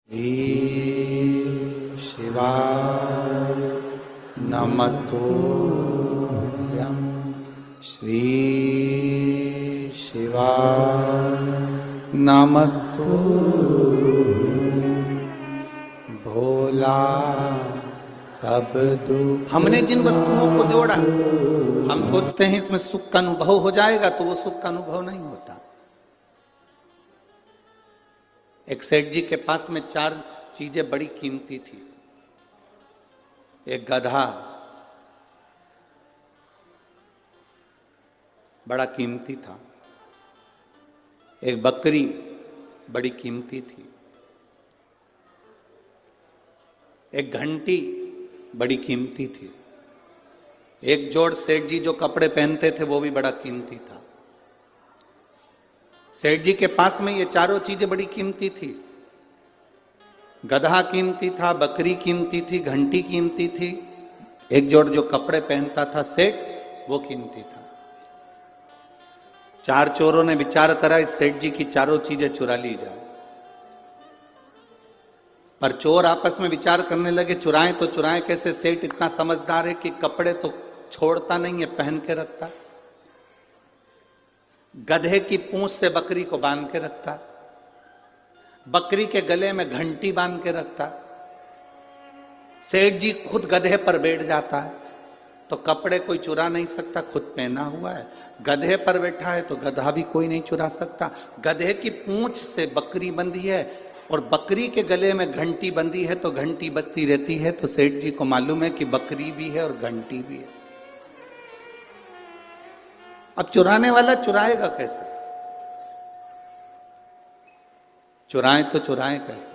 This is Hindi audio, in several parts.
श्री शिवाय नमस्तुभ्यं। श्री शिवाय नमस्तुभ्यं। भोला सब दुख। हमने जिन वस्तुओं को जोड़ा, हम सोचते हैं इसमें सुख का अनुभव हो जाएगा, तो वो सुख का अनुभव नहीं होता। एक सेठ जी के पास में 4 चीजें बड़ी कीमती थी। एक गधा बड़ा कीमती था, एक बकरी बड़ी कीमती थी, एक घंटी बड़ी कीमती थी, एक जोड़ सेठ जी जो कपड़े पहनते थे वो भी बड़ा कीमती था। सेठ जी के पास में ये चारों चीजें बड़ी कीमती थी। गधा कीमती था, बकरी कीमती थी, घंटी कीमती थी, एक जोड़ जो कपड़े पहनता था सेठ वो कीमती था। 4 चोरों ने विचार करा इस सेठ जी की चारों चीजें चुरा ली जाए। पर चोर आपस में विचार करने लगे चुराएं तो चुराएं कैसे। सेठ इतना समझदार है कि कपड़े तो छोड़ता नहीं है, पहन के रखता। गधे की पूंछ से बकरी को बांध के रखता, बकरी के गले में घंटी बांध के रखता। सेठ जी खुद गधे पर बैठ जाता है तो कपड़े कोई चुरा नहीं सकता, खुद पहना हुआ है। गधे पर बैठा है तो गधा भी कोई नहीं चुरा सकता। गधे की पूंछ से बकरी बंधी है और बकरी के गले में घंटी बंधी है तो घंटी बजती रहती है। तो सेठ जी को मालूम है कि बकरी भी है और घंटी भी है। अब चुराने वाला चुराएगा कैसे? चुराएं तो चुराएं कैसे?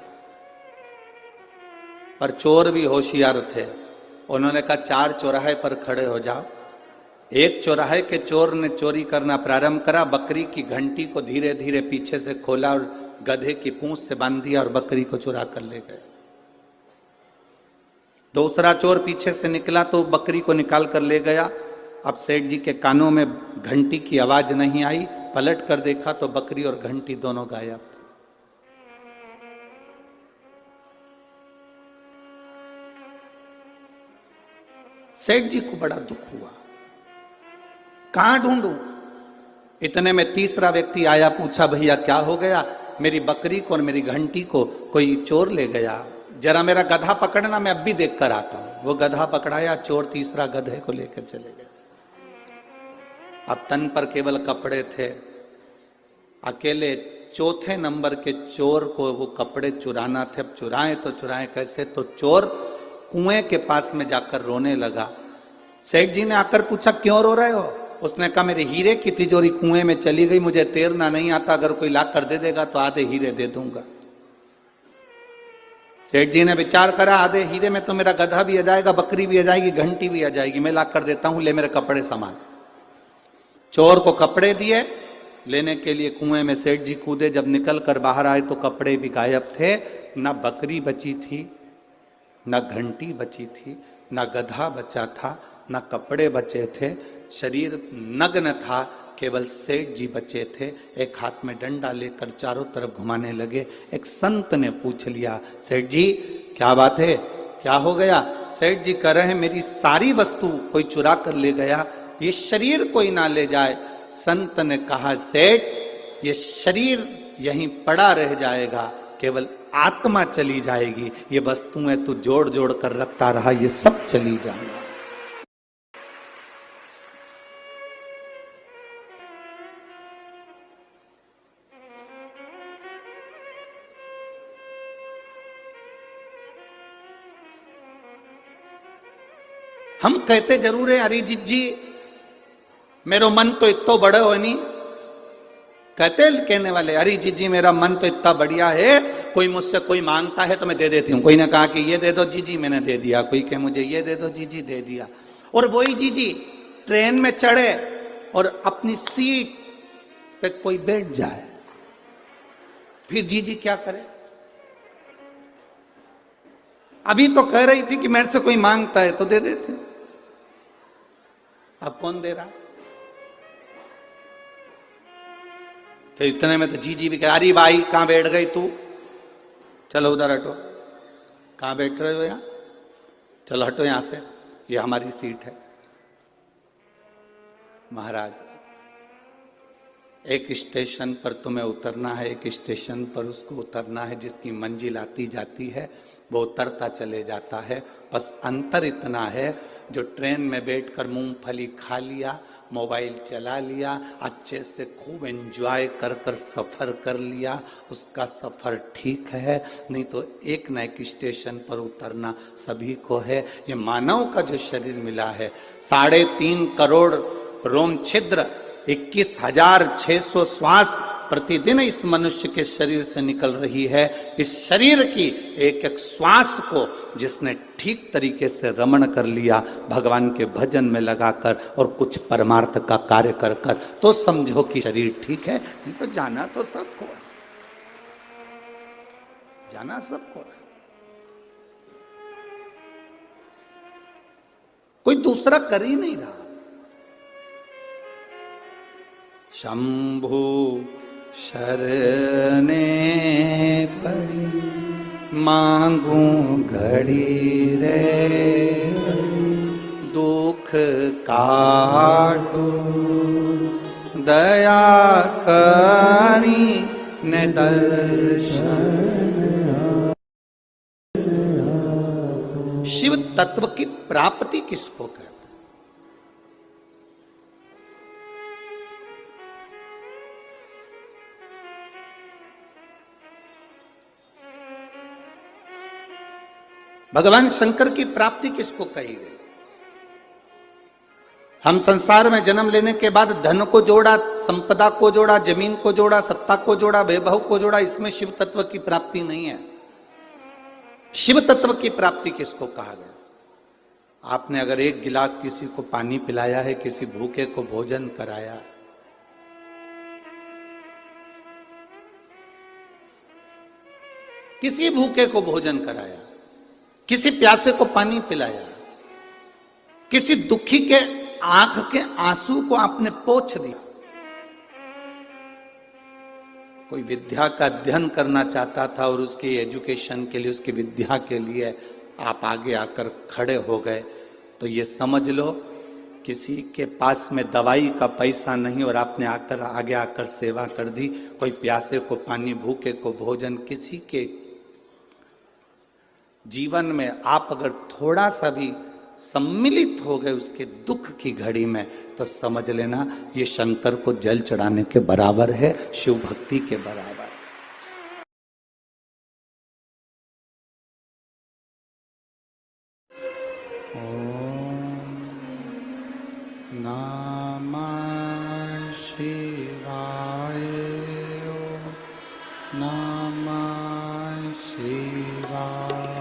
पर चोर भी होशियार थे। उन्होंने कहा 4 चौराहे पर खड़े हो जाओ। एक चौराहे के चोर ने चोरी करना प्रारंभ करा, बकरी की घंटी को धीरे धीरे पीछे से खोला और गधे की पूंछ से बांध दिया और बकरी को चुरा कर ले गए। दूसरा चोर पीछे से निकला तो बकरी को निकाल कर ले गया। अब सेठ जी के कानों में घंटी की आवाज नहीं आई, पलट कर देखा तो बकरी और घंटी दोनों गायब। सेठ जी को बड़ा दुख हुआ, कहां ढूंढूं। इतने में तीसरा व्यक्ति आया, पूछा भैया क्या हो गया? मेरी बकरी को और मेरी घंटी को कोई चोर ले गया, जरा मेरा गधा पकड़ना, मैं अब भी देख कर आता हूं। वो गधा पकड़ाया, चोर तीसरा गधे को लेकर चले गए। अब तन पर केवल कपड़े थे। अकेले चौथे नंबर के चोर को वो कपड़े चुराना थे। अब चुराएं तो चुराएं कैसे? तो चोर कुएं के पास में जाकर रोने लगा। सेठ जी ने आकर पूछा क्यों रो रहे हो? उसने कहा मेरे हीरे की तिजोरी कुएं में चली गई, मुझे तैरना नहीं आता, अगर कोई ला कर दे देगा तो आधे हीरे दे दूंगा। सेठ जी ने विचार करा आधे हीरे में तो मेरा गधा भी आ जाएगा, बकरी भी आ जाएगी, घंटी भी आ जाएगी, मैं ला कर देता हूं, ले मेरे कपड़े सामान। चोर को कपड़े दिए, लेने के लिए कुएं में सेठ जी कूदे। जब निकल कर बाहर आए तो कपड़े भी गायब थे। न बकरी बची थी, न घंटी बची थी, न गधा बचा था, न कपड़े बचे थे। शरीर नग्न था, केवल सेठ जी बचे थे। एक हाथ में डंडा लेकर चारों तरफ घुमाने लगे। एक संत ने पूछ लिया सेठ जी क्या बात है, क्या हो गया? सेठ जी कह रहे हैं मेरी सारी वस्तु कोई चुरा कर ले गया, ये शरीर कोई ना ले जाए। संत ने कहा सेठ ये शरीर यहीं पड़ा रह जाएगा, केवल आत्मा चली जाएगी। ये वस्तुएं तू जोड़ जोड़ कर रखता रहा, ये सब चली जाएगी। हम कहते जरूर है अरिजीत जी मेरो मन तो इतना बड़ा हो नहीं। कहते कहने वाले अरिजीत जी मेरा मन तो इतना बढ़िया है, कोई मुझसे कोई मांगता है तो मैं दे देती हूँ। कोई ने कहा कि ये दे दो जीजी, मैंने दे दिया। कोई कहे मुझे ये दे दो जीजी, दे दिया। और वही जीजी ट्रेन में चढ़े और अपनी सीट पे कोई बैठ जाए, फिर जीजी क्या करे? अभी तो कह रही थी कि मेरे से कोई मांगता है तो दे देते, अब कौन दे रहा? तो इतने में तो जीजी भी कह अरे भाई कहां बैठ गई तू? चलो उधर हटो, कहाँ बैठ रहे हो यहाँ, चलो हटो यहाँ से, ये हमारी सीट है। महाराज, एक स्टेशन पर तुम्हें उतरना है, एक स्टेशन पर उसको उतरना है जिसकी मंजिल आती जाती है, वो उतरता चले जाता है। बस अंतर इतना है, जो ट्रेन में बैठकर मूंगफली खा लिया, मोबाइल चला लिया, अच्छे से खूब एंजॉय कर कर सफ़र कर लिया, उसका सफ़र ठीक है। नहीं तो एक न एक स्टेशन पर उतरना सभी को है। ये मानव का जो शरीर मिला है, 3.5 करोड़ रोम छिद्र, 21,600 श्वास प्रतिदिन इस मनुष्य के शरीर से निकल रही है। इस शरीर की एक एक श्वास को जिसने ठीक तरीके से रमण कर लिया, भगवान के भजन में लगाकर और कुछ परमार्थ का कार्य कर कर, तो समझो कि शरीर ठीक है। नहीं तो जाना तो सबको है, जाना सबको है, कोई दूसरा कर ही नहीं रहा। शंभु शरणे पड़ी मांगू घड़ी रे, दुख काटो दया करी ने दर्शन। शिव तत्व की प्राप्ति किसको कहते हैं? भगवान शंकर की प्राप्ति किसको कही गई? हम संसार में जन्म लेने के बाद धन को जोड़ा, संपदा को जोड़ा, जमीन को जोड़ा, सत्ता को जोड़ा, वैभव को जोड़ा, इसमें शिव तत्व की प्राप्ति नहीं है। शिव तत्व की प्राप्ति किसको कहा गया? आपने अगर एक गिलास किसी को पानी पिलाया है, किसी भूखे को भोजन कराया, किसी भूखे को भोजन कराया, किसी प्यासे को पानी पिलाया, किसी दुखी के आंख के आंसू को आपने पोंछ दिया, कोई विद्या का अध्ययन करना चाहता था और उसकी एजुकेशन के लिए, उसकी विद्या के लिए आप आगे आकर खड़े हो गए, तो ये समझ लो किसी के पास में दवाई का पैसा नहीं और आपने आकर आगे आकर सेवा कर दी। कोई प्यासे को पानी, भूखे को भोजन, किसी के जीवन में आप अगर थोड़ा सा भी सम्मिलित हो गए उसके दुख की घड़ी में, तो समझ लेना ये शंकर को जल चढ़ाने के बराबर है, शिव भक्ति के बराबर। ओम नमः शिवाय, ओम नमः शिवाय।